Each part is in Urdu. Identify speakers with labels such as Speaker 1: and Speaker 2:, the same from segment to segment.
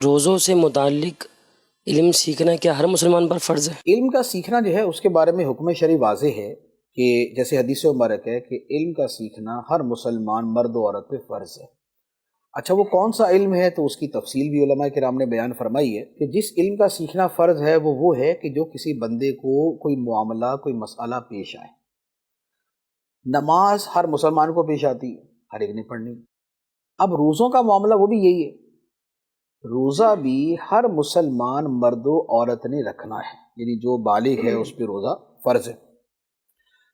Speaker 1: روزوں سے متعلق علم سیکھنا کیا ہر مسلمان پر فرض ہے؟
Speaker 2: علم کا سیکھنا جو ہے اس کے بارے میں حکم شرعی واضح ہے کہ جیسے حدیث مبارک ہے کہ علم کا سیکھنا ہر مسلمان مرد و عورت پہ فرض ہے۔ اچھا وہ کون سا علم ہے تو اس کی تفصیل بھی علماء کرام نے بیان فرمائی ہے کہ جس علم کا سیکھنا فرض ہے وہ ہے کہ جو کسی بندے کو کوئی معاملہ کوئی مسئلہ پیش آئے۔ نماز ہر مسلمان کو پیش آتی ہے، ہر ایک نے پڑھنی۔ اب روزوں کا معاملہ وہ بھی یہی ہے، روزہ بھی ہر مسلمان مرد و عورت نے رکھنا ہے، یعنی جو بالغ ہے اس پہ روزہ فرض ہے۔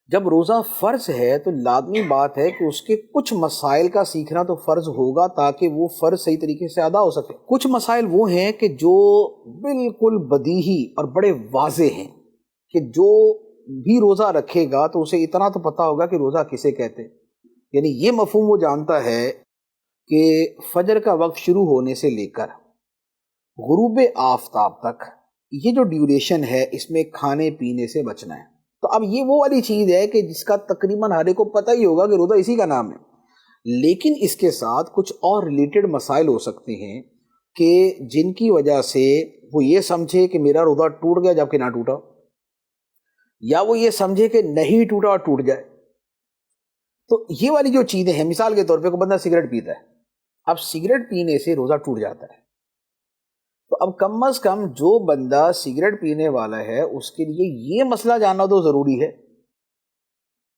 Speaker 2: جب روزہ فرض ہے تو لازمی بات ہے کہ اس کے کچھ مسائل کا سیکھنا تو فرض ہوگا تاکہ وہ فرض صحیح طریقے سے ادا ہو سکے۔ کچھ مسائل وہ ہیں کہ جو بالکل بدیہی اور بڑے واضح ہیں کہ جو بھی روزہ رکھے گا تو اسے اتنا تو پتہ ہوگا کہ روزہ کسے کہتے ہیں، یعنی یہ مفہوم وہ جانتا ہے کہ فجر کا وقت شروع ہونے سے لے کر غروب آفتاب تک یہ جو ڈیوریشن ہے اس میں کھانے پینے سے بچنا ہے۔ تو اب یہ وہ والی چیز ہے کہ جس کا تقریباً ہر ایک کو پتہ ہی ہوگا کہ روزہ اسی کا نام ہے، لیکن اس کے ساتھ کچھ اور ریلیٹڈ مسائل ہو سکتے ہیں کہ جن کی وجہ سے وہ یہ سمجھے کہ میرا روزہ ٹوٹ گیا جبکہ نہ ٹوٹا، یا وہ یہ سمجھے کہ نہیں ٹوٹا اور ٹوٹ جائے۔ تو یہ والی جو چیزیں ہیں، مثال کے طور پہ کوئی بندہ سگریٹ پیتا ہے، اب سگریٹ پینے سے روزہ ٹوٹ جاتا ہے، تو اب کم از کم جو بندہ سگریٹ پینے والا ہے اس کے لیے یہ مسئلہ جاننا تو ضروری ہے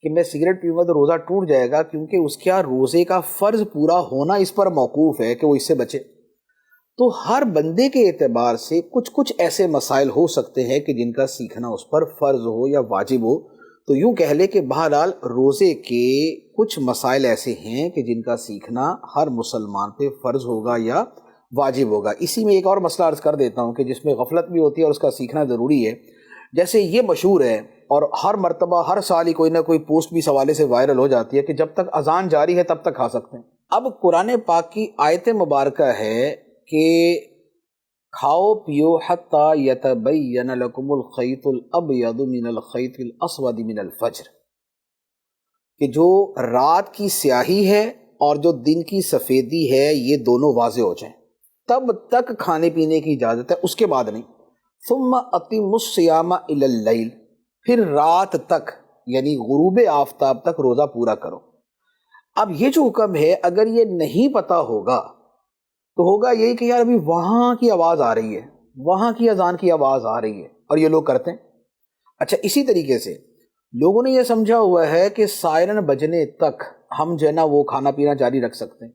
Speaker 2: کہ میں سگریٹ پیوں گا تو روزہ ٹوٹ جائے گا، کیونکہ اس کا روزے کا فرض پورا ہونا اس پر موقوف ہے کہ وہ اس سے بچے۔ تو ہر بندے کے اعتبار سے کچھ ایسے مسائل ہو سکتے ہیں کہ جن کا سیکھنا اس پر فرض ہو یا واجب ہو۔ تو یوں کہہ لے کہ بہرحال روزے کے کچھ مسائل ایسے ہیں کہ جن کا سیکھنا ہر مسلمان پہ فرض ہوگا یا واجب ہوگا۔ اسی میں ایک اور مسئلہ عرض کر دیتا ہوں کہ جس میں غفلت بھی ہوتی ہے اور اس کا سیکھنا ضروری ہے۔ جیسے یہ مشہور ہے اور ہر مرتبہ ہر سال ہی کوئی نہ کوئی پوسٹ بھی اس حوالے سے وائرل ہو جاتی ہے کہ جب تک اذان جاری ہے تب تک کھا سکتے ہیں۔ اب قرآن پاک کی آیت مبارکہ ہے کہ کھاؤ پیو حتی یتبین لکم الخیط الابیض من الخیط الاسود من الفجر، کہ جو رات کی سیاہی ہے اور جو دن کی سفیدی ہے یہ دونوں واضح ہو جائیں تب تک کھانے پینے کی اجازت ہے، اس کے بعد نہیں۔ ثم اتموا الصیام الی اللیل، پھر رات تک یعنی غروب آفتاب تک روزہ پورا کرو۔ اب یہ جو حکم ہے اگر یہ نہیں پتہ ہوگا تو ہوگا یہی کہ یار ابھی وہاں کی آواز آ رہی ہے، وہاں کی اذان کی آواز آ رہی ہے اور یہ لوگ کرتے ہیں۔ اچھا اسی طریقے سے لوگوں نے یہ سمجھا ہوا ہے کہ سائرن بجنے تک ہم جو ہے نا وہ کھانا پینا جاری رکھ سکتے ہیں،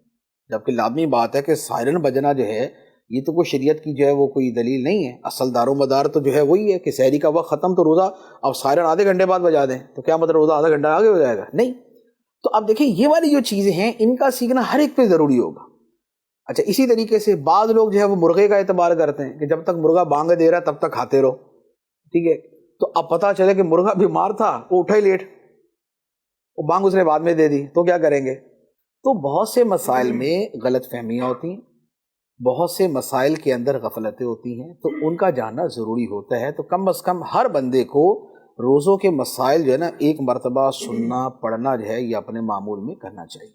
Speaker 2: جبکہ لازمی بات ہے کہ سائرن بجنا جو ہے یہ تو کوئی شریعت کی جو ہے وہ کوئی دلیل نہیں ہے۔ اصل دار و مدار تو جو ہے وہی ہے کہ سحری کا وقت ختم تو روزہ، اب سائرن آدھے گھنٹے بعد بجا دیں تو کیا مطلب روزہ آدھا گھنٹہ آگے ہو جائے گا؟ نہیں۔ تو اب دیکھیں یہ والی جو چیزیں ہیں ان کا سیکھنا ہر ایک پہ ضروری ہوگا۔ اچھا اسی طریقے سے بعض لوگ جو ہے وہ مرغے کا اعتبار کرتے ہیں کہ جب تک مرغا بانگ دے رہا ہے تب تک کھاتے رہو، ٹھیک ہے۔ تو اب پتہ چلے کہ مرغا بیمار تھا، وہ اٹھا ہی لیٹ، وہ بانگ اس نے بعد میں دے دی، تو کیا کریں گے؟ تو بہت سے مسائل میں غلط فہمیاں ہوتی ہیں، بہت سے مسائل کے اندر غفلتیں ہوتی ہیں، تو ان کا جاننا ضروری ہوتا ہے۔ تو کم از کم ہر بندے کو روزوں کے مسائل جو ہے نا ایک مرتبہ سننا پڑھنا جو ہے یہ اپنے معمول میں کرنا چاہیے۔